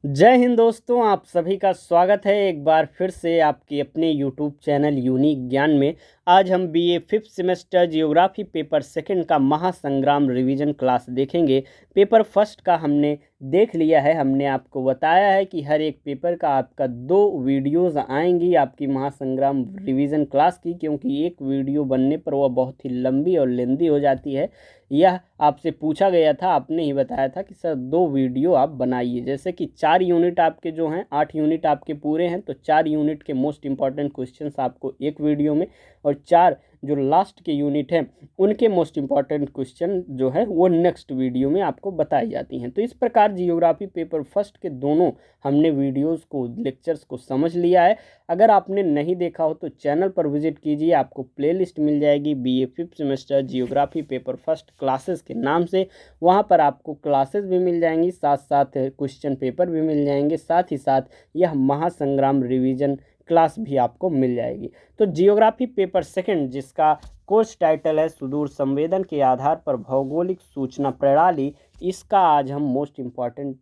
जय हिंद दोस्तों, आप सभी का स्वागत है एक बार फिर से आपके अपने यूट्यूब चैनल यूनिक ज्ञान में। आज हम BA fifth semester geography paper second का महासंग्राम रिवीजन क्लास देखेंगे। पेपर फर्स्ट का हमने देख लिया है। हमने आपको बताया है कि हर एक पेपर का आपका 2 वीडियोज़ आएंगी आपकी महासंग्राम रिवीजन क्लास की, क्योंकि एक वीडियो बनने पर वह बहुत ही लंबी और लेंदी हो जाती है। यह आपसे पूछा गया था, आपने ही बताया था कि सर 2 वीडियो आप बनाइए। जैसे कि 4 यूनिट आपके जो हैं, 8 यूनिट आपके पूरे हैं, तो 4 यूनिट के मोस्ट इंपॉर्टेंट क्वेश्चंस आपको एक वीडियो में, और 4 जो लास्ट के यूनिट हैं उनके मोस्ट इंपॉर्टेंट क्वेश्चन जो है वो नेक्स्ट वीडियो में आपको बताई जाती हैं। तो इस प्रकार जियोग्राफी पेपर फर्स्ट के दोनों हमने वीडियोस को, लेक्चर्स को समझ लिया है। अगर आपने नहीं देखा हो तो चैनल पर विजिट कीजिए, आपको प्लेलिस्ट मिल जाएगी BA fifth semester geography paper first classes के नाम से। वहाँ पर आपको क्लासेस भी मिल जाएंगी, साथ साथ क्वेश्चन पेपर भी मिल जाएंगे, साथ ही साथ यह महासंग्राम रिवीजन क्लास भी आपको मिल जाएगी। तो जियोग्राफी पेपर सेकंड, जिसका कोर्स टाइटल है सुदूर संवेदन के आधार पर भौगोलिक सूचना प्रणाली, इसका आज हम most important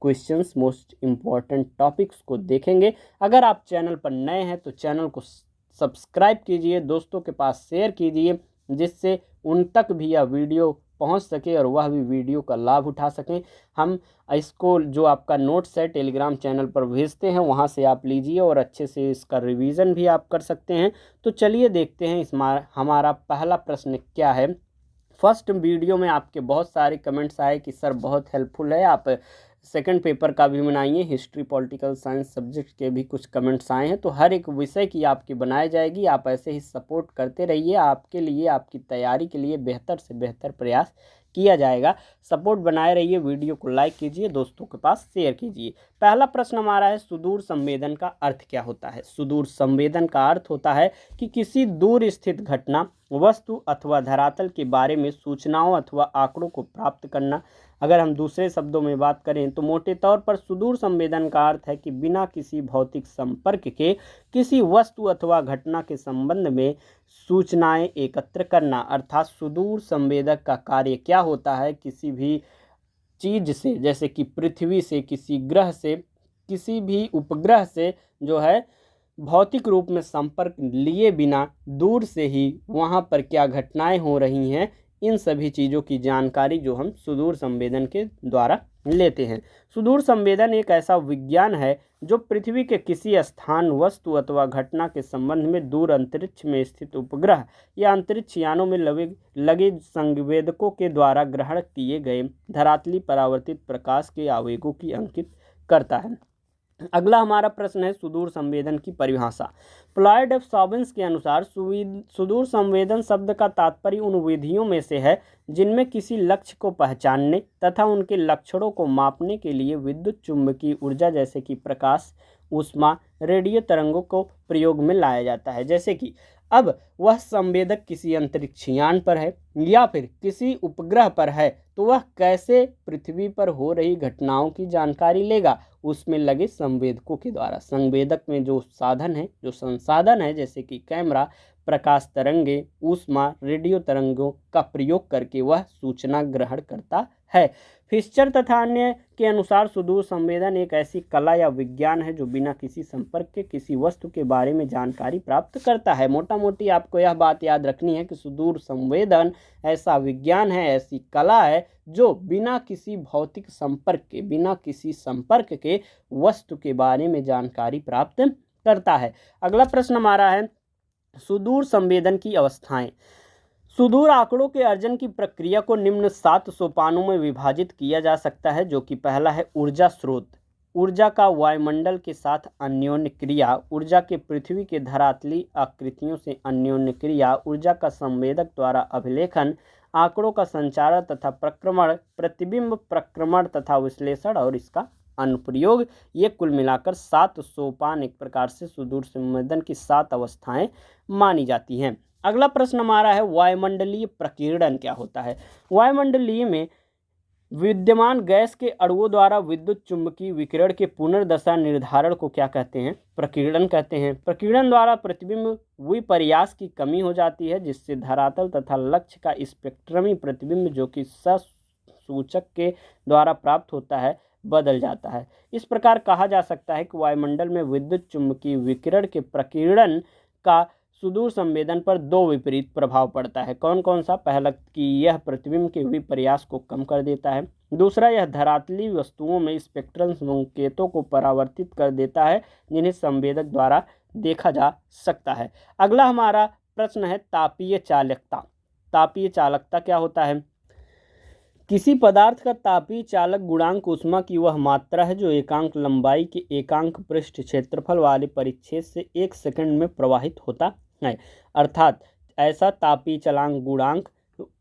questions, most important topics को देखेंगे। अगर आप चैनल पर नए हैं तो चैनल को सब्सक्राइब कीजिए, दोस्तों के पास शेयर कीजिए, जिससे उन तक भी यह वीडियो पहुंच सके और वह भी वीडियो का लाभ उठा सकें। हम इसको जो आपका नोट्स है टेलीग्राम चैनल पर भेजते हैं, वहां से आप लीजिए और अच्छे से इसका रिवीजन भी आप कर सकते हैं। तो चलिए देखते हैं हमारा पहला प्रश्न क्या है। फर्स्ट वीडियो में आपके बहुत सारे कमेंट्स आए कि सर बहुत हेल्पफुल है, आप सेकंड पेपर का भी बनाइए। हिस्ट्री, पॉलिटिकल साइंस सब्जेक्ट के भी कुछ कमेंट्स आए हैं, तो हर एक विषय की आपकी बनाई जाएगी। आप ऐसे ही सपोर्ट करते रहिए, आपके लिए, आपकी तैयारी के लिए बेहतर से बेहतर प्रयास किया जाएगा। सपोर्ट बनाए रहिए, वीडियो को लाइक कीजिए, दोस्तों के पास शेयर कीजिए। पहला प्रश्न हमारा है, सुदूर संवेदन का अर्थ क्या होता है। सुदूर संवेदन का अर्थ होता है कि किसी दूर स्थित घटना, वस्तु अथवा धरातल के बारे में सूचनाओं अथवा आंकड़ों को प्राप्त करना। अगर हम दूसरे शब्दों में बात करें तो मोटे तौर पर सुदूर संवेदन का अर्थ है कि बिना किसी भौतिक संपर्क के किसी वस्तु अथवा घटना के संबंध में सूचनाएं एकत्र करना। अर्थात सुदूर संवेदक का कार्य क्या होता है, किसी भी चीज से, जैसे कि पृथ्वी से, किसी ग्रह से, किसी भी उपग्रह से जो है भौतिक रूप में संपर्क लिए बिना दूर से ही वहाँ पर क्या घटनाएं हो रही हैं, इन सभी चीज़ों की जानकारी जो हम सुदूर संवेदन के द्वारा लेते हैं। सुदूर संवेदन एक ऐसा विज्ञान है जो पृथ्वी के किसी स्थान, वस्तु अथवा घटना के संबंध में दूर अंतरिक्ष में स्थित उपग्रह या अंतरिक्ष यानों में लगे संवेदकों के द्वारा ग्रहण किए गए धरातली परावर्तित प्रकाश के आवेगों की अंकित करता है। अगला हमारा प्रश्न है, सुदूर संवेदन की परिभाषा। प्लॉयड एफ सॉबिन्स के अनुसार सुदूर संवेदन शब्द का तात्पर्य उन विधियों में से है जिनमें किसी लक्ष्य को पहचानने तथा उनके लक्षणों को मापने के लिए विद्युत चुंबकीय ऊर्जा, जैसे कि प्रकाश, ऊष्मा, रेडियो तरंगों को प्रयोग में लाया जाता है। जैसे कि अब वह संवेदक किसी अंतरिक्ष यान पर है या फिर किसी उपग्रह पर है, तो वह कैसे पृथ्वी पर हो रही घटनाओं की जानकारी लेगा, उसमें लगे संवेदकों के द्वारा। संवेदक में जो साधन है, जो संसाधन है, जैसे कि कैमरा, प्रकाश तरंगे, ऊष्मा, रेडियो तरंगों का प्रयोग करके वह सूचना ग्रहण करता है। फिस्चर तथा अन्य के अनुसार सुदूर संवेदन एक ऐसी कला या विज्ञान है जो बिना किसी संपर्क के किसी वस्तु के बारे में जानकारी प्राप्त करता है। मोटा मोटी आपको यह बात याद रखनी है कि सुदूर संवेदन ऐसा विज्ञान है, ऐसी कला है जो बिना किसी भौतिक संपर्क के, बिना किसी संपर्क के वस्तु के बारे में जानकारी प्राप्त करता है। अगला प्रश्न हमारा है, सुदूर संवेदन की अवस्थाएं। सुदूर आंकड़ों के अर्जन की प्रक्रिया को निम्न 7 सोपानों में विभाजित किया जा सकता है, जो कि पहला है ऊर्जा स्रोत। ऊर्जा का वायुमंडल के साथ अन्योन्य क्रिया, ऊर्जा के पृथ्वी के धरातली आकृतियों से अन्योन्य क्रिया, ऊर्जा का संवेदक द्वारा अभिलेखन, आंकड़ों का संचारण तथा प्रक्रमण, प्रतिबिंब प्रक्रमण तथा विश्लेषण और इसका अनुप्रयोग। ये कुल मिलाकर 7 सोपान एक प्रकार से सुदूर संवेदन की 7 अवस्थाएं मानी जाती हैं। अगला प्रश्न हमारा है, वायुमंडलीय प्रकीर्णन क्या होता है। वायुमंडलीय में विद्यमान गैस के अणुओं द्वारा विद्युत चुंबकीय विकिरण के पुनर्दशा निर्धारण को क्या कहते हैं, प्रकीर्णन कहते हैं। प्रकीर्णन द्वारा प्रतिबिंब विपर्यास की कमी हो जाती है, जिससे धरातल तथा लक्ष्य का स्पेक्ट्रमी प्रतिबिंब, जो कि ससूचक के द्वारा प्राप्त होता है, बदल जाता है। इस प्रकार कहा जा सकता है कि वायुमंडल में विद्युत चुम्बकीय विकिरण के प्रकीर्णन का सुदूर संवेदन पर दो विपरीत प्रभाव पड़ता है। कौन कौन सा? पहला कि यह प्रतिबिंब के विपर्यास को कम कर देता है। दूसरा, यह धरातलीय वस्तुओं में स्पेक्ट्रल संकेतों को परावर्तित कर देता है जिन्हें संवेदक द्वारा देखा जा सकता है। अगला हमारा प्रश्न है तापीय चालकता। तापीय चालकता क्या होता है? किसी पदार्थ का तापीय चालक गुणांक ऊष्मा की वह मात्रा है जो एकांक लंबाई के एकांक पृष्ठ क्षेत्रफल वाले परिच्छेद से 1 सेकंड में प्रवाहित होता है। अर्थात ऐसा तापीय चालक गुणांक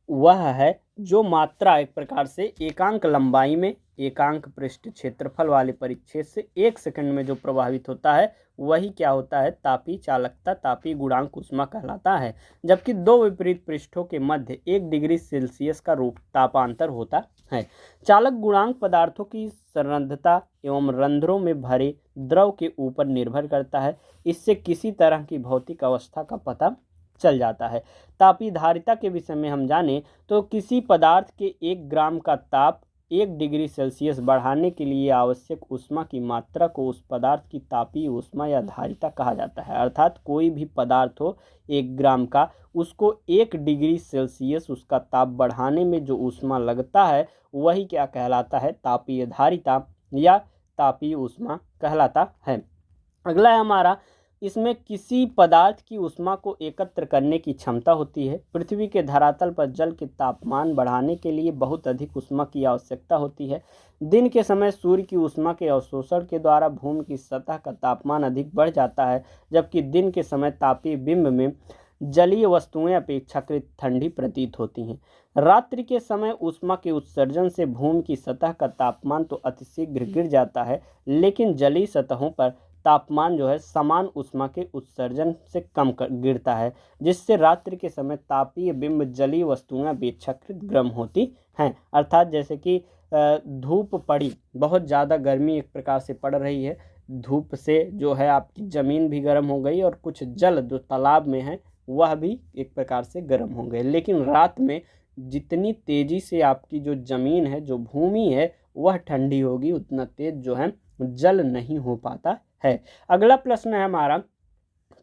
वह है जो मात्रा एक प्रकार से एकांक लंबाई में एकांक पृष्ठ क्षेत्रफल वाले परिच्छेद से 1 सेकंड में जो प्रभावित होता है वही क्या होता है? तापीय चालकता, तापीय गुणांक ऊष्मा कहलाता है। जबकि दो विपरीत पृष्ठों के मध्य 1 डिग्री सेल्सियस का रूप तापांतर होता है। चालक गुणांक पदार्थों की संरंध्रता एवं रंध्रों में भरे द्रव के ऊपर निर्भर करता है। इससे किसी तरह की भौतिक अवस्था का पता चल जाता है। तापीय धारिता के विषय में हम जाने तो किसी पदार्थ के 1 ग्राम का ताप 1 डिग्री सेल्सियस बढ़ाने के लिए आवश्यक ऊष्मा की मात्रा को उस पदार्थ की तापीय ऊष्मा या धारिता कहा जाता है। अर्थात कोई भी पदार्थ हो 1 ग्राम का, उसको 1 डिग्री सेल्सियस उसका ताप बढ़ाने में जो ऊष्मा लगता है वही क्या कहलाता है? तापीय धारिता या तापीय ऊष्मा कहलाता है। अगला है हमारा, इसमें किसी पदार्थ की ऊष्मा को एकत्र करने की क्षमता होती है। पृथ्वी के धरातल पर जल के तापमान बढ़ाने के लिए बहुत अधिक ऊष्मा की आवश्यकता होती है। दिन के समय सूर्य की ऊष्मा के अवशोषण के द्वारा भूमि की सतह का तापमान अधिक बढ़ जाता है, जबकि दिन के समय तापीय बिंब में जलीय वस्तुएं अपेक्षाकृत ठंडी प्रतीत होती हैं। रात्रि के समय ऊष्मा के उत्सर्जन से भूमि की सतह का तापमान तो अतिशीघ्र गिर जाता है, लेकिन जलीय सतहों पर तापमान जो है समान ऊष्मा के उत्सर्जन से कम गिरता है, जिससे रात्रि के समय तापीय बिंब जलीय वस्तुएं अपेक्षाकृत गर्म होती हैं। अर्थात जैसे कि धूप पड़ी, बहुत ज़्यादा गर्मी एक प्रकार से पड़ रही है, धूप से जो है आपकी ज़मीन भी गर्म हो गई और कुछ जल जो तालाब में है वह भी एक प्रकार से गर्म हो गए। लेकिन रात में जितनी तेज़ी से आपकी जो ज़मीन है, जो भूमि है, वह ठंडी होगी, उतना तेज जो है जल नहीं हो पाता है। अगला प्रश्न है हमारा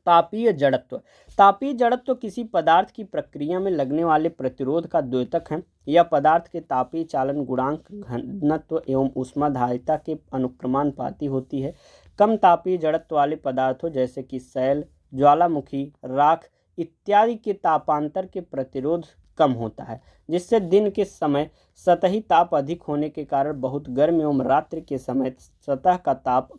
तापीय जड़त्व। तापीय जड़त्व किसी पदार्थ की प्रक्रिया में लगने वाले प्रतिरोध का द्योतक है। यह पदार्थ के तापीय चालन गुणांक, घनत्व एवं ऊष्माधारिता के अनुक्रमानुपाती होती है। कम तापीय जड़त्व वाले पदार्थों जैसे कि सैल, ज्वालामुखी, राख इत्यादि के तापांतर के प्रतिरोध कम होता है, जिससे दिन के समय सतही ताप अधिक होने के कारण बहुत गर्म एवं रात्रि के समय सतह का ताप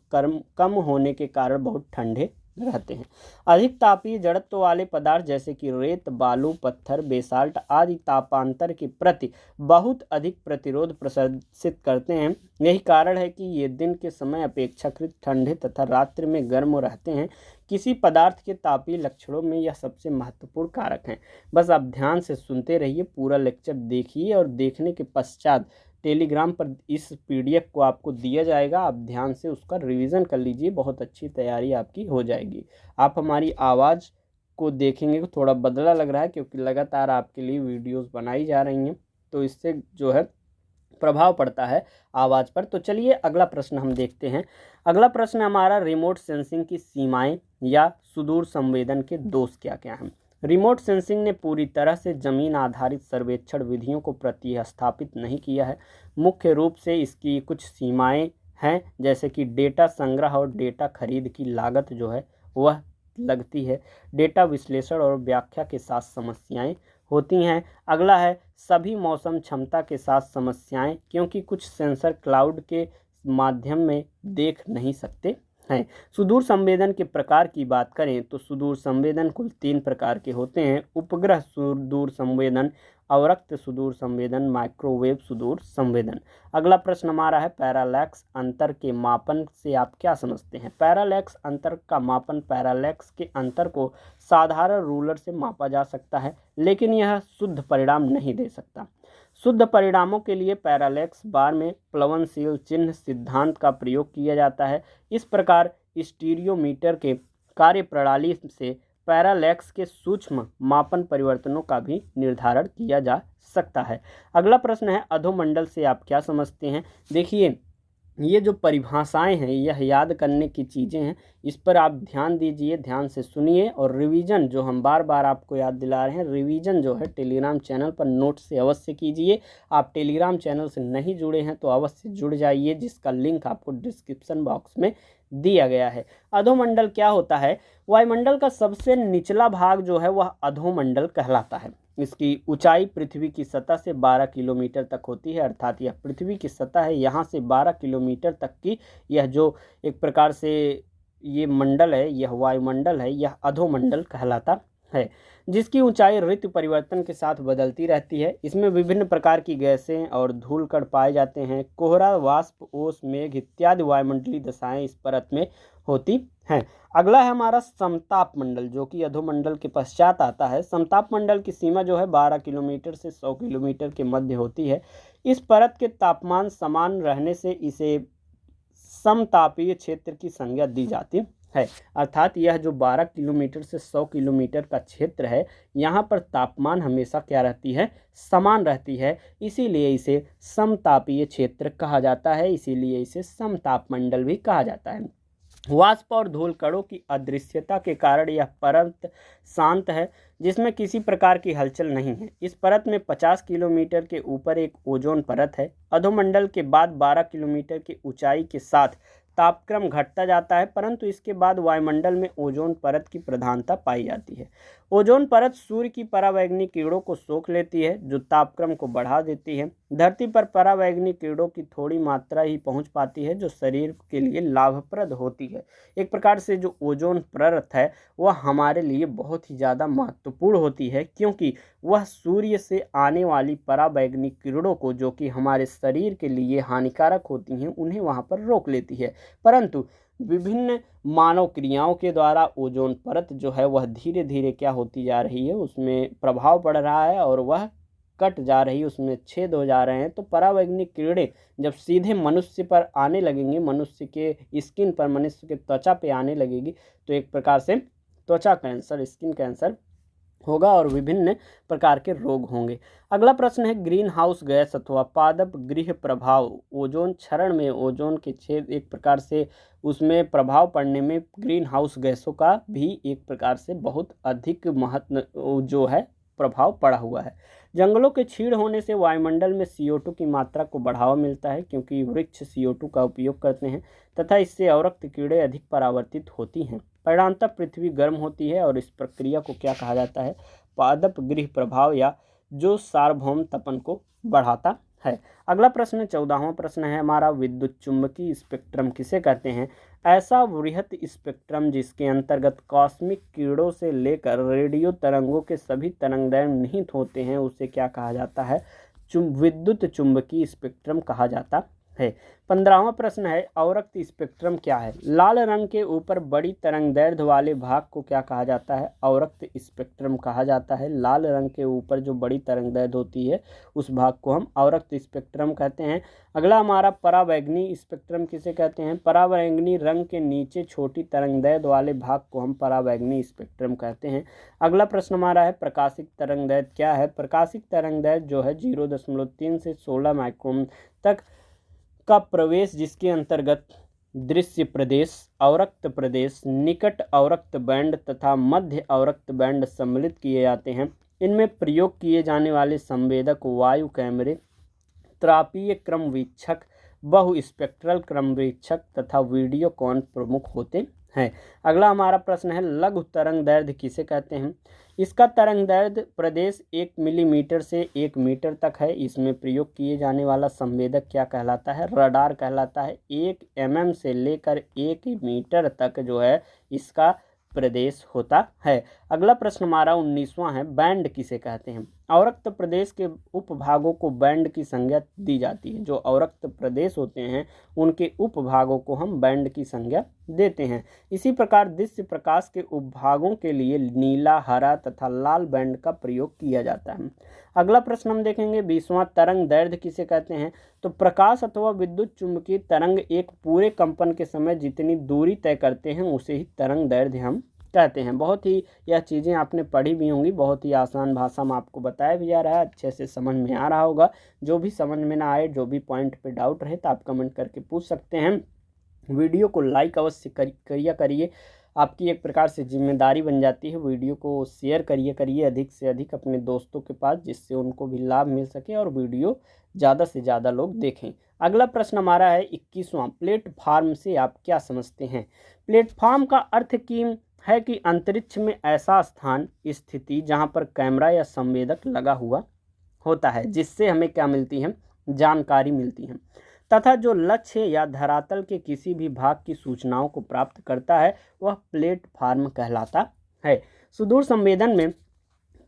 कम होने के कारण बहुत ठंडे रहते हैं। अधिक तापीय जड़त्व वाले पदार्थ जैसे कि रेत, बालू, पत्थर, बेसाल्ट आदि तापांतर के प्रति बहुत अधिक प्रतिरोध प्रदर्शित करते हैं। यही कारण है कि ये दिन के समय अपेक्षाकृत ठंडे तथा रात्रि में गर्म रहते हैं। किसी पदार्थ के तापीय लक्षणों में यह सबसे महत्वपूर्ण कारक हैं। बस आप ध्यान से सुनते रहिए, पूरा लेक्चर देखिए और देखने के पश्चात टेलीग्राम पर इस पीडीएफ को आपको दिया जाएगा, आप ध्यान से उसका रिवीजन कर लीजिए, बहुत अच्छी तैयारी आपकी हो जाएगी। आप हमारी आवाज़ को देखेंगे तो थोड़ा बदला लग रहा है, क्योंकि लगातार आपके लिए वीडियोस बनाई जा रही हैं, तो इससे जो है प्रभाव पड़ता है आवाज़ पर। तो चलिए अगला प्रश्न हम देखते हैं। अगला प्रश्न हमारा, रिमोट सेंसिंग की सीमाएं या सुदूर संवेदन के दोष क्या क्या हैं। रिमोट सेंसिंग ने पूरी तरह से जमीन आधारित सर्वेक्षण विधियों को प्रतिस्थापित नहीं किया है। मुख्य रूप से इसकी कुछ सीमाएं हैं, जैसे कि डेटा संग्रह और डेटा खरीद की लागत जो है वह लगती है। डेटा विश्लेषण और व्याख्या के साथ समस्याएं होती हैं। अगला है सभी मौसम क्षमता के साथ समस्याएं, क्योंकि कुछ सेंसर क्लाउड के माध्यम में देख नहीं सकते हैं। सुदूर संवेदन के प्रकार की बात करें तो सुदूर संवेदन कुल 3 प्रकार के होते हैं। उपग्रह सुदूर संवेदन, अवरक्त सुदूर संवेदन, माइक्रोवेव सुदूर संवेदन। अगला प्रश्न हमारा है पैरालैक्स अंतर के मापन से आप क्या समझते हैं। पैरालैक्स अंतर का मापन, पैरालैक्स के अंतर को साधारण रूलर से मापा जा सकता है, लेकिन यह शुद्ध परिणाम नहीं दे सकता। शुद्ध परिणामों के लिए पैरालैक्स बार में प्लवनशील चिन्ह सिद्धांत का प्रयोग किया जाता है। इस प्रकार स्टीरियोमीटर के कार्यप्रणाली से पैरालैक्स के सूक्ष्म मापन परिवर्तनों का भी निर्धारण किया जा सकता है। अगला प्रश्न है अधोमंडल से आप क्या समझते हैं। देखिए, ये जो परिभाषाएं हैं यह याद करने की चीज़ें हैं, इस पर आप ध्यान दीजिए, ध्यान से सुनिए। और रिवीजन जो हम बार बार आपको याद दिला रहे हैं, रिवीजन जो है टेलीग्राम चैनल पर नोट से अवश्य कीजिए। आप टेलीग्राम चैनल से नहीं जुड़े हैं तो अवश्य जुड़ जाइए, जिसका लिंक आपको डिस्क्रिप्शन बॉक्स में दिया गया है। अधोमंडल क्या होता है? वायुमंडल का सबसे निचला भाग जो है वह अधोमंडल कहलाता है। इसकी ऊंचाई पृथ्वी की सतह से 12 किलोमीटर तक होती है, अर्थात यह पृथ्वी की सतह है, यहाँ से 12 किलोमीटर तक की यह जो एक प्रकार से ये मंडल है, यह वायुमंडल है, यह अधोमंडल कहलाता है, जिसकी ऊंचाई ऋतु परिवर्तन के साथ बदलती रहती है। इसमें विभिन्न प्रकार की गैसें और धूलकण पाए जाते हैं। कोहरा, वाष्प, ओस, मेघ इत्यादि वायुमंडलीय दशाएं इस परत में होती हैं। अगला है हमारा समताप मंडल, जो कि अधोमंडल के पश्चात आता है। समताप मंडल की सीमा जो है 12 किलोमीटर से 100 किलोमीटर के मध्य होती है। इस परत के तापमान समान रहने से इसे समतापीय क्षेत्र की संज्ञा दी जाती है, अर्थात यह जो 12 किलोमीटर से 100 किलोमीटर का क्षेत्र है, यहाँ पर तापमान हमेशा क्या रहती है? समान रहती है, इसीलिए इसे समतापीय क्षेत्र कहा जाता है, इसीलिए इसे समताप मंडल भी कहा जाता है। वाष्प और धूल कणों की अदृश्यता के कारण यह परत शांत है, जिसमें किसी प्रकार की हलचल नहीं है। इस परत में 50 किलोमीटर के ऊपर एक ओजोन परत है। अधोमंडल के बाद 12 किलोमीटर की ऊंचाई के साथ तापक्रम घटता जाता है, परंतु इसके बाद वायुमंडल में ओजोन परत की प्रधानता पाई जाती है। ओजोन परत सूर्य की परावैंगनी किरणों को सोख लेती है, जो तापक्रम को बढ़ा देती है। धरती पर परावैंगनी किरणों की थोड़ी मात्रा ही पहुंच पाती है, जो शरीर के लिए लाभप्रद होती है। एक प्रकार से जो ओजोन परत है वह हमारे लिए बहुत ही ज़्यादा महत्वपूर्ण होती है, क्योंकि वह सूर्य से आने वाली परावैंगनी किरणों को, जो कि हमारे शरीर के लिए हानिकारक होती हैं, उन्हें वहाँ पर रोक लेती है। परंतु विभिन्न मानव क्रियाओं के द्वारा ओजोन परत जो है वह धीरे धीरे क्या होती जा रही है, उसमें प्रभाव पड़ रहा है और वह कट जा रही है, उसमें छेद हो जा रहे हैं। तो परावैंगनिक किरणें जब सीधे मनुष्य पर आने लगेंगी, मनुष्य के स्किन पर, मनुष्य के त्वचा पे आने लगेगी, तो एक प्रकार से त्वचा कैंसर, स्किन कैंसर होगा और विभिन्न प्रकार के रोग होंगे। अगला प्रश्न है, ग्रीन हाउस गैस अथवा पादप गृह प्रभाव ओजोन क्षरण में ओजोन के छेद, एक प्रकार से उसमें प्रभाव पड़ने में ग्रीन हाउस गैसों का भी एक प्रकार से बहुत अधिक महत्व जो है प्रभाव पड़ा हुआ है। जंगलों के क्षीण होने से वायुमंडल में CO2 की मात्रा को बढ़ावा मिलता है, क्योंकि वृक्ष CO2 का उपयोग करते हैं तथा इससे अवरक्त कीड़े अधिक परावर्तित होती हैं। परिणामतः पृथ्वी गर्म होती है और इस प्रक्रिया को क्या कहा जाता है? पादप गृह प्रभाव, या जो सार्वभौम तपन को बढ़ाता है। अगला प्रश्न 14वां प्रश्न है हमारा, विद्युत चुंबकीय स्पेक्ट्रम किसे कहते हैं? ऐसा वृहत स्पेक्ट्रम जिसके अंतर्गत कॉस्मिक किरणों से लेकर रेडियो तरंगों के सभी तरंगदैर्घ्य निहित होते हैं, उसे क्या कहा जाता है? विद्युत चुंबकीय स्पेक्ट्रम कहा जाता है। 15वां प्रश्न है, अवरक्त स्पेक्ट्रम क्या है? लाल रंग के ऊपर बड़ी तरंगदैर्घ्य वाले भाग को क्या कहा जाता है? अवरक्त स्पेक्ट्रम कहा जाता है। लाल रंग के ऊपर जो बड़ी तरंगदैर्घ्य होती है उस भाग को हम अवरक्त स्पेक्ट्रम कहते हैं। अगला हमारा, परावैंगनी स्पेक्ट्रम किसे कहते हैं? परावैंगनी रंग के नीचे छोटी तरंगदैर्घ्य वाले भाग को हम परावैंगनी स्पेक्ट्रम कहते हैं। अगला प्रश्न हमारा है, प्रकाशिक तरंगदैर्घ्य क्या है? प्रकाशिक तरंगदैर्घ्य जो है 0.3 से 16 माइक्रोन तक का प्रवेश, जिसके अंतर्गत दृश्य प्रदेश, अवरक्त प्रदेश, निकट अवरक्त बैंड तथा मध्य अवरक्त बैंड सम्मिलित किए जाते हैं। इनमें प्रयोग किए जाने वाले संवेदक वायु कैमरे, त्रापीय क्रमवीक्षक, बहुस्पेक्ट्रल क्रमवीक्षक तथा वीडियोकॉन प्रमुख होते हैं। अगला हमारा प्रश्न है, लघु तरंगदैर्घ्य किसे कहते हैं? इसका तरंगदैर्घ्य प्रदेश 1 मिलीमीटर से 1 मीटर तक है। इसमें प्रयोग किए जाने वाला संवेदक क्या कहलाता है? रडार कहलाता है। 1 mm से लेकर 1 मीटर तक जो है इसका प्रदेश होता है। अगला प्रश्न हमारा 19वां है, बैंड किसे कहते हैं? अवरक्त प्रदेश के उपभागों को बैंड की संज्ञा दी जाती है। जो अवरक्त प्रदेश होते हैं उनके उपभागों को हम बैंड की संज्ञा देते हैं। इसी प्रकार दृश्य प्रकाश के उपभागों के लिए नीला, हरा तथा लाल बैंड का प्रयोग किया जाता है। अगला प्रश्न हम देखेंगे, 20वां, तरंग दैर्घ्य किसे कहते हैं? तो प्रकाश अथवा विद्युत चुंबकीय तरंग एक पूरे कंपन के समय जितनी दूरी तय करते हैं उसे ही तरंग दैर्घ्य हम कहते हैं। बहुत ही यह चीज़ें आपने पढ़ी भी होंगी, बहुत ही आसान भाषा में आपको बताया भी जा रहा है, अच्छे से समझ में आ रहा होगा। जो भी समझ में ना आए, जो भी पॉइंट पे डाउट रहे तो आप कमेंट करके पूछ सकते हैं। वीडियो को लाइक अवश्य करिए, आपकी एक प्रकार से जिम्मेदारी बन जाती है। वीडियो को शेयर करिए अधिक से अधिक अपने दोस्तों के पास, जिससे उनको भी लाभ मिल सके और वीडियो ज़्यादा से ज़्यादा लोग देखें। अगला प्रश्न हमारा है 21वां, प्लेटफार्म से आप क्या समझते हैं? प्लेटफार्म का अर्थ है कि अंतरिक्ष में ऐसा स्थान, स्थिति जहाँ पर कैमरा या संवेदक लगा हुआ होता है, जिससे हमें क्या मिलती है? जानकारी मिलती है, तथा जो लक्ष्य या धरातल के किसी भी भाग की सूचनाओं को प्राप्त करता है वह प्लेटफार्म कहलाता है। सुदूर संवेदन में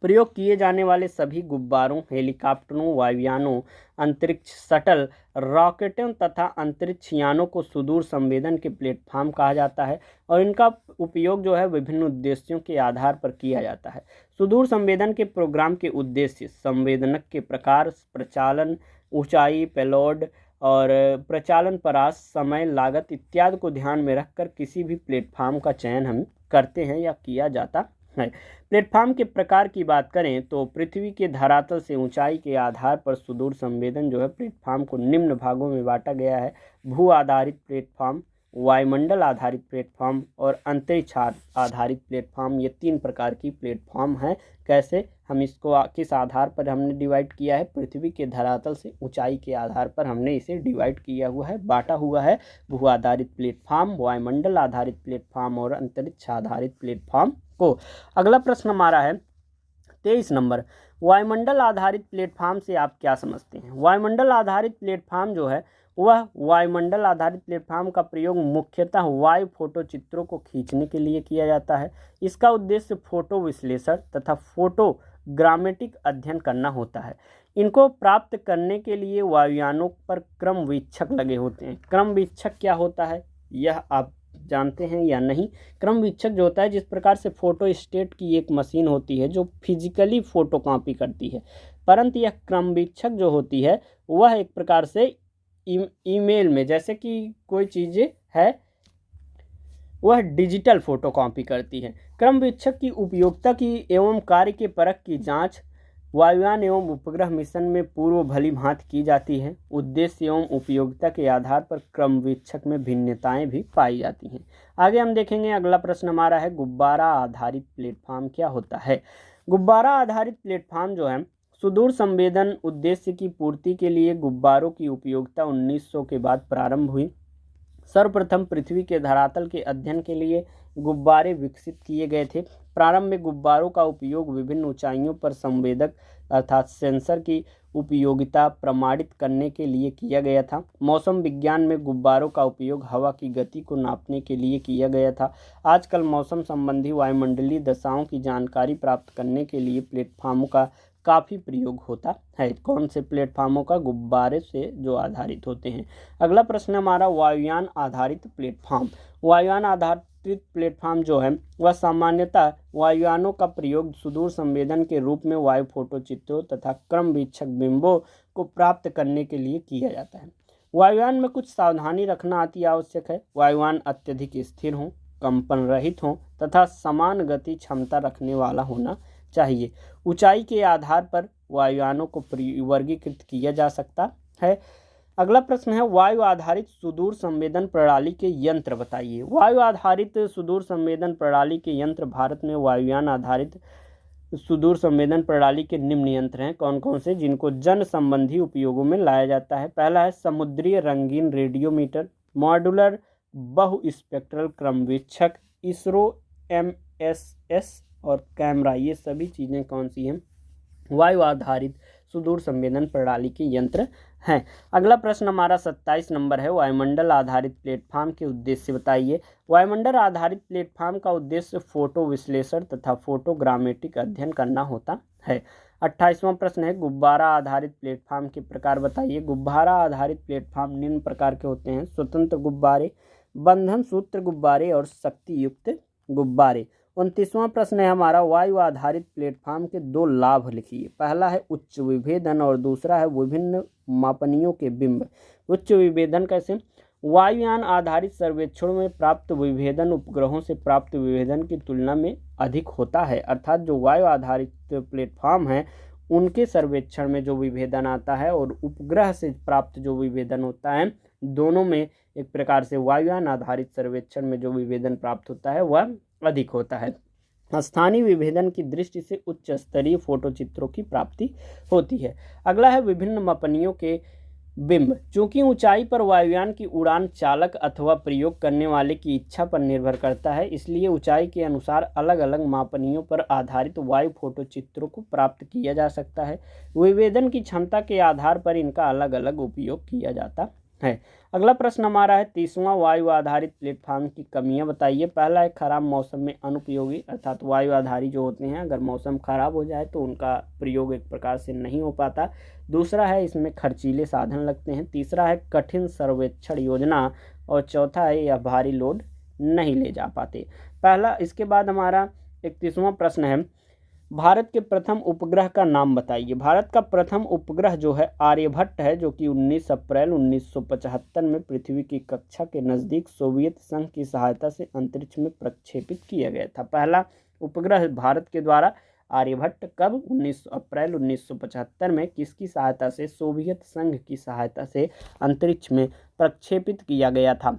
प्रयोग किए जाने वाले सभी गुब्बारों, हेलीकॉप्टरों, वायुयानों, अंतरिक्ष शटल, रॉकेटों तथा अंतरिक्ष यानों को सुदूर संवेदन के प्लेटफार्म कहा जाता है और इनका उपयोग जो है विभिन्न उद्देश्यों के आधार पर किया जाता है। सुदूर संवेदन के प्रोग्राम के उद्देश्य संवेदनक के प्रकार, प्रचालन ऊंचाई, पेलोड और प्रचालन परास, समय, लागत इत्यादि को ध्यान में रखकर किसी भी प्लेटफार्म का चयन हम करते हैं या किया जाता है। प्लेटफार्म के प्रकार की बात करें तो पृथ्वी के धरातल से ऊंचाई के आधार पर सुदूर संवेदन जो है प्लेटफार्म को निम्न भागों में बांटा गया है: भू आधारित प्लेटफार्म, वायुमंडल आधारित प्लेटफार्म और अंतरिक्ष आधारित प्लेटफार्म। ये 3 प्रकार की प्लेटफार्म हैं। कैसे हम इसको किस आधार पर हमने डिवाइड किया है? पृथ्वी के धरातल से ऊंचाई के आधार पर हमने इसे डिवाइड किया हुआ है, बांटा हुआ है। भू आधारित प्लेटफार्म, वायुमंडल आधारित प्लेटफार्म और अंतरिक्ष आधारित प्लेटफार्म को। अगला प्रश्न हमारा है 23 नंबर, वायुमंडल आधारित प्लेटफार्म से आप क्या समझते हैं? वायुमंडल आधारित प्लेटफार्म जो है वह वायुमंडल आधारित प्लेटफार्म का प्रयोग मुख्यतः वायु फोटो चित्रों को खींचने के लिए किया जाता है। इसका उद्देश्य फोटो विश्लेषण तथा फोटोग्रामेटिक अध्ययन करना होता है। इनको प्राप्त करने के लिए वायुयानों पर क्रम वीक्षक लगे होते हैं। क्रम वीक्षक क्या होता है यह आप जानते हैं या नहीं? क्रम वीक्षक जो होता है, जिस प्रकार से फोटो स्टेट की एक मशीन होती है जो फिजिकली फोटो कॉपी करती है, परंतु यह क्रम वीक्षक जो होती है वह एक प्रकार से ईमेल में, जैसे कि कोई चीज़ें है वह डिजिटल फोटो कॉपी करती है। क्रम वीक्षक की उपयोगिता की एवं कार्य के परख की जांच वायुयान एवं उपग्रह मिशन में पूर्व भली भांति की जाती है। उद्देश्य एवं उपयोगिता के आधार पर क्रम वीक्षक में भिन्नताएं भी पाई जाती हैं। आगे हम देखेंगे। अगला प्रश्न हमारा है गुब्बारा आधारित प्लेटफार्म क्या होता है? गुब्बारा आधारित प्लेटफार्म जो है सुदूर संवेदन उद्देश्य की पूर्ति के लिए गुब्बारों की उपयोगिता 1900 के बाद प्रारंभ हुई। सर्वप्रथम पृथ्वी के धरातल के अध्ययन के लिए गुब्बारे विकसित किए गए थे। प्रारंभ में गुब्बारों का उपयोग विभिन्न ऊंचाइयों पर संवेदक अर्थात सेंसर की उपयोगिता प्रमाणित करने के लिए किया गया था। मौसम विज्ञान में गुब्बारों का उपयोग हवा की गति को नापने के लिए किया गया था। आजकल मौसम संबंधी वायुमंडलीय दशाओं की जानकारी प्राप्त करने के लिए प्लेटफार्मों का काफ़ी प्रयोग होता है। कौन से प्लेटफार्मों का? गुब्बारे से जो आधारित होते हैं। अगला प्रश्न हमारा वायुयान आधारित प्लेटफार्म। वायुयान आधारित प्लेटफार्म जो है वह सामान्यतः वायुयानों का प्रयोग सुदूर संवेदन के रूप में वायु फोटो चित्रों तथा क्रम वीक्षक बिंबों को प्राप्त करने के लिए किया जाता है। वायुयान में कुछ सावधानी रखना अति आवश्यक है। वायुयान अत्यधिक स्थिर हों, कंपन रहित हों तथा समान गति क्षमता रखने वाला होना चाहिए। ऊंचाई के आधार पर वायुयानों को वर्गीकृत किया जा सकता है। अगला प्रश्न है वायु आधारित सुदूर संवेदन प्रणाली के यंत्र बताइए। वायु आधारित सुदूर संवेदन प्रणाली के यंत्र भारत में वायुयान आधारित सुदूर संवेदन प्रणाली के निम्न यंत्र हैं। कौन कौन से, जिनको जन संबंधी उपयोगों में लाया जाता है? पहला है समुद्रीय रंगीन रेडियोमीटर, मॉड्यूलर बहु स्पेक्ट्रल क्रमवीक्षक, इसरो MSS और कैमरा। ये सभी चीज़ें कौन सी हैं? वायु आधारित सुदूर संवेदन प्रणाली के यंत्र हैं। अगला प्रश्न हमारा 27 नंबर है वायुमंडल आधारित प्लेटफार्म के उद्देश्य बताइए। वायुमंडल आधारित प्लेटफार्म का उद्देश्य फोटो विश्लेषण तथा फोटोग्रामेटिक अध्ययन करना होता है। 28वां प्रश्न है गुब्बारा आधारित प्लेटफार्म के प्रकार बताइए। गुब्बारा आधारित प्लेटफार्म निम्न प्रकार के होते हैं: स्वतंत्र गुब्बारे, बंधन सूत्र गुब्बारे और शक्ति युक्त गुब्बारे। 29वां प्रश्न है हमारा वायु आधारित प्लेटफार्म के 2 लाभ लिखिए। पहला है उच्च विभेदन और दूसरा है विभिन्न मापनियों के बिंब। उच्च विभेदन कैसे? वायुयान आधारित सर्वेक्षणों में प्राप्त विभेदन उपग्रहों से प्राप्त विभेदन की तुलना में अधिक होता है, अर्थात जो वायु आधारित प्लेटफॉर्म है उनके सर्वेक्षण में जो विभेदन आता है और उपग्रह से प्राप्त जो विभेदन होता है, दोनों में एक प्रकार से वायुयान आधारित सर्वेक्षण में जो विभेदन प्राप्त होता है वह अधिक होता है। स्थानीय विभेदन की दृष्टि से उच्च स्तरीय फोटो चित्रों की प्राप्ति होती है। अगला है विभिन्न मापनियों के बिंब। चूंकि ऊंचाई पर वायुयान की उड़ान चालक अथवा प्रयोग करने वाले की इच्छा पर निर्भर करता है, इसलिए ऊंचाई के अनुसार अलग अलग मापनियों पर आधारित वायु फोटो चित्रों को प्राप्त किया जा सकता है। विभेदन की क्षमता के आधार पर इनका अलग अलग उपयोग किया जाता है। अगला प्रश्न हमारा है 30वां, वायु आधारित प्लेटफॉर्म की कमियां बताइए। पहला है खराब मौसम में अनुपयोगी, अर्थात वायु आधारित जो होते हैं अगर मौसम खराब हो जाए तो उनका प्रयोग एक प्रकार से नहीं हो पाता। दूसरा है इसमें खर्चीले साधन लगते हैं। तीसरा है कठिन सर्वेक्षण योजना और चौथा है यह भारी लोड नहीं ले जा पाते। पहला, इसके बाद हमारा 31वां प्रश्न है भारत के प्रथम उपग्रह का नाम बताइए। भारत का प्रथम उपग्रह जो है आर्यभट्ट है, जो कि 19 अप्रैल 1975 में पृथ्वी की कक्षा के नज़दीक सोवियत संघ की सहायता से अंतरिक्ष में प्रक्षेपित किया गया था। पहला उपग्रह भारत के द्वारा आर्यभट्ट कब 19 अप्रैल 1975 में किसकी सहायता से, सोवियत संघ की सहायता से अंतरिक्ष में प्रक्षेपित किया गया था।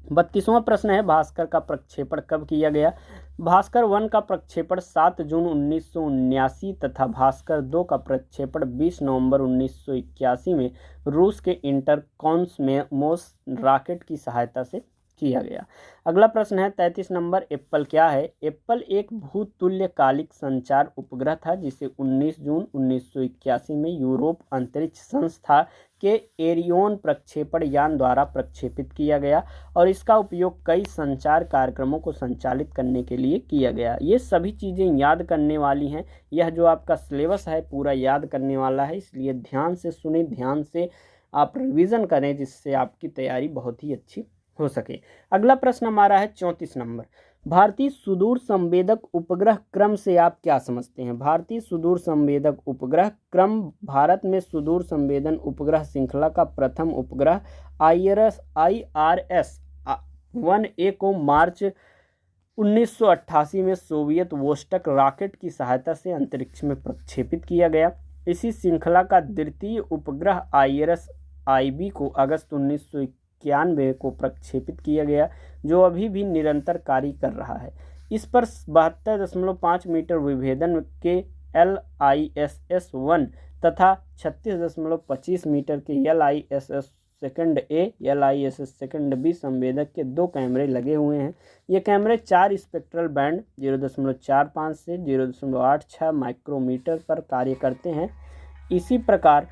32वां प्रश्न है भास्कर का प्रक्षेपण कब किया गया। भास्कर 1 का प्रक्षेपण 7 जून 1979 तथा भास्कर 2 का प्रक्षेपण 20 नवंबर 1981 में रूस के इंटरकॉस्मोस रॉकेट की सहायता से किया गया। अगला प्रश्न है 33 नंबर, एप्पल क्या है। एप्पल एक भूतुल्यकालिक संचार उपग्रह था जिसे 19 जून 1981 में यूरोप अंतरिक्ष संस्था के एरियोन प्रक्षेपण यान द्वारा प्रक्षेपित किया गया और इसका उपयोग कई संचार कार्यक्रमों को संचालित करने के लिए किया गया। ये सभी चीज़ें याद करने वाली हैं। यह जो आपका सिलेबस है पूरा याद करने वाला है, इसलिए ध्यान से सुने, ध्यान से आप रिवीजन करें जिससे आपकी तैयारी बहुत ही अच्छी हो सके। अगला प्रश्न हमारा है 34 नंबर, भारतीय सुदूर संवेदक उपग्रह क्रम से आप क्या समझते हैं। भारतीय सुदूर संवेदक उपग्रह क्रम भारत में सुदूर संवेदन उपग्रह श्रृंखला का प्रथम उपग्रह IRS 1A को मार्च 1988 में सोवियत वोस्टक रॉकेट की सहायता से अंतरिक्ष में प्रक्षेपित किया गया। इसी श्रृंखला का द्वितीय उपग्रह IRS IB को अगस्त 1991 को प्रक्षेपित किया गया, जो अभी भी निरंतर कार्य कर रहा है। इस पर 72.5 मीटर विभेदन के LISS 1 तथा 36.25 मीटर के LISS second A LISS second B संवेदक के 2 कैमरे लगे हुए हैं। ये कैमरे 4 स्पेक्ट्रल बैंड 0.45 से 0.86 माइक्रोमीटर पर कार्य करते हैं। इसी प्रकार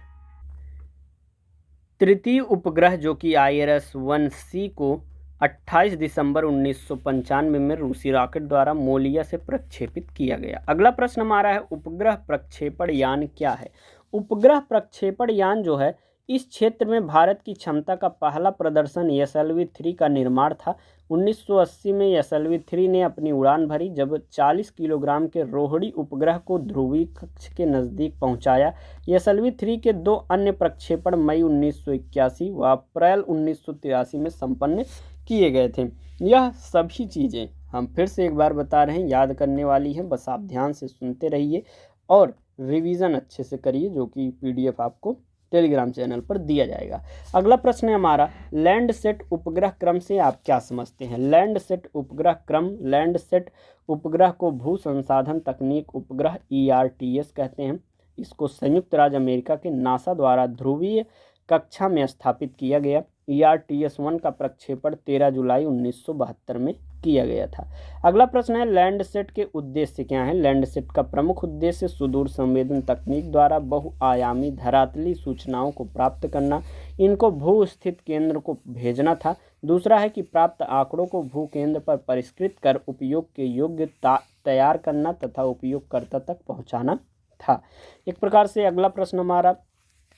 तृतीय उपग्रह जो कि IRS 1C को 28 दिसंबर 1995 में रूसी रॉकेट द्वारा मोलिया से प्रक्षेपित किया गया। अगला प्रश्न हमारा है उपग्रह प्रक्षेपण यान क्या है। उपग्रह प्रक्षेपण यान जो है इस क्षेत्र में भारत की क्षमता का पहला प्रदर्शन SLV-3 का निर्माण था। 1980 में SLV-3 ने अपनी उड़ान भरी जब 40 किलोग्राम के रोहिणी उपग्रह को ध्रुवीय कक्ष के नज़दीक पहुंचाया। SLV-3 के 2 अन्य प्रक्षेपण मई 1981 व अप्रैल 1983 में संपन्न किए गए थे। यह सभी चीज़ें हम फिर से एक बार बता रहे हैं, याद करने वाली हैं, बस आप ध्यान से सुनते रहिए और रिवीजन अच्छे से करिए, जो कि PDF आपको टेलीग्राम चैनल पर दिया जाएगा। अगला प्रश्न है हमारा लैंडसेट उपग्रह क्रम से आप क्या समझते हैं। लैंडसेट उपग्रह क्रम, लैंडसेट उपग्रह को भू संसाधन तकनीक उपग्रह ERTS कहते हैं। इसको संयुक्त राज्य अमेरिका के नासा द्वारा ध्रुवीय कक्षा में स्थापित किया गया। ERTS 1 का प्रक्षेपण 13 जुलाई 1972 में किया गया था। अगला प्रश्न है लैंडसेट के उद्देश्य क्या हैं। लैंडसेट का प्रमुख उद्देश्य सुदूर संवेदन तकनीक द्वारा बहुआयामी धरातली सूचनाओं को प्राप्त करना, इनको भू स्थित केंद्र को भेजना था। दूसरा है कि प्राप्त आंकड़ों को भू केंद्र पर परिष्कृत कर उपयोग के योग्य तैयार करना तथा उपयोगकर्ता तक पहुंचाना था। एक प्रकार से अगला प्रश्न हमारा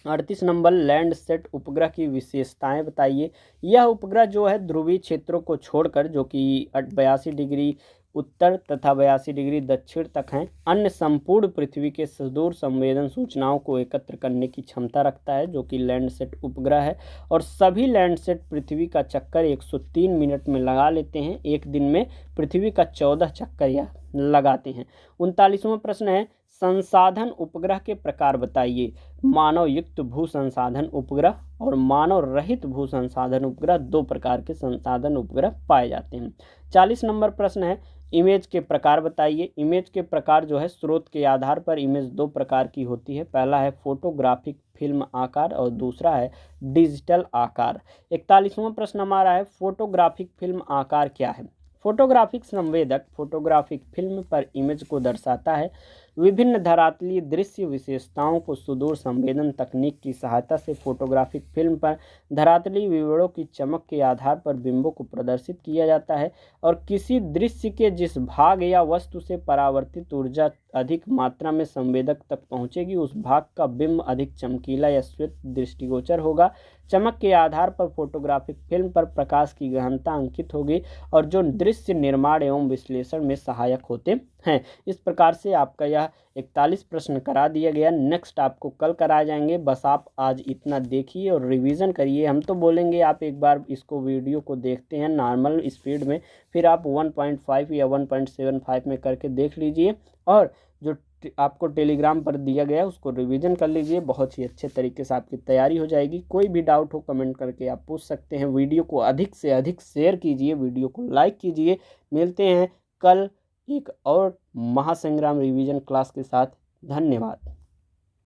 38 नंबर लैंडसेट उपग्रह की विशेषताएं बताइए। यह उपग्रह जो है ध्रुवीय क्षेत्रों को छोड़कर, जो कि 82 डिग्री उत्तर तथा 82 डिग्री दक्षिण तक हैं। अन्य संपूर्ण पृथ्वी के सुदूर संवेदन सूचनाओं को एकत्र करने की क्षमता रखता है, जो कि लैंडसेट उपग्रह है। और सभी लैंडसेट पृथ्वी का चक्कर 103 मिनट में लगा लेते हैं। एक दिन में पृथ्वी का 14 चक्कर यह लगाते हैं। 39वां प्रश्न है, संसाधन उपग्रह के प्रकार बताइए। मानव युक्त भू संसाधन उपग्रह और मानव रहित भू संसाधन उपग्रह, दो प्रकार के संसाधन उपग्रह पाए जाते हैं। 40 नंबर प्रश्न है, इमेज के प्रकार बताइए। इमेज के प्रकार जो है, स्रोत के आधार पर इमेज दो प्रकार की होती है। पहला है फोटोग्राफिक फिल्म आकार और दूसरा है डिजिटल आकार। 41वां प्रश्न हमारा है, फोटोग्राफिक फिल्म आकार क्या है। फोटोग्राफिक संवेदक फोटोग्राफिक फिल्म पर इमेज को दर्शाता है। विभिन्न धरातलीय दृश्य विशेषताओं को सुदूर संवेदन तकनीक की सहायता से फोटोग्राफिक फिल्म पर धरातलीय विवरणों की चमक के आधार पर बिंबों को प्रदर्शित किया जाता है और किसी दृश्य के जिस भाग या वस्तु से परावर्तित ऊर्जा अधिक मात्रा में संवेदक तक पहुंचेगी, उस भाग का बिंब अधिक चमकीला या श्वेत दृष्टिगोचर होगा। चमक के आधार पर फोटोग्राफिक फिल्म पर प्रकाश की गहनता अंकित होगी और जो दृश्य निर्माण एवं विश्लेषण में सहायक होते हैं। इस प्रकार से आपका यह 41 प्रश्न करा दिया गया। नेक्स्ट आपको कल कराए जाएंगे। बस आप आज इतना देखिए और रिवीजन करिए। हम तो बोलेंगे आप एक बार इसको वीडियो को देखते हैं नॉर्मल स्पीड में, फिर आप 1.5 या 1.75 में करके देख लीजिए और जो आपको टेलीग्राम पर दिया गया उसको रिवीजन कर लीजिए। बहुत ही अच्छे तरीके से आपकी तैयारी हो जाएगी। कोई भी डाउट हो कमेंट करके आप पूछ सकते हैं। वीडियो को अधिक से अधिक शेयर कीजिए, वीडियो को लाइक कीजिए। मिलते हैं कल एक और महासंग्राम रिवीजन क्लास के साथ। धन्यवाद।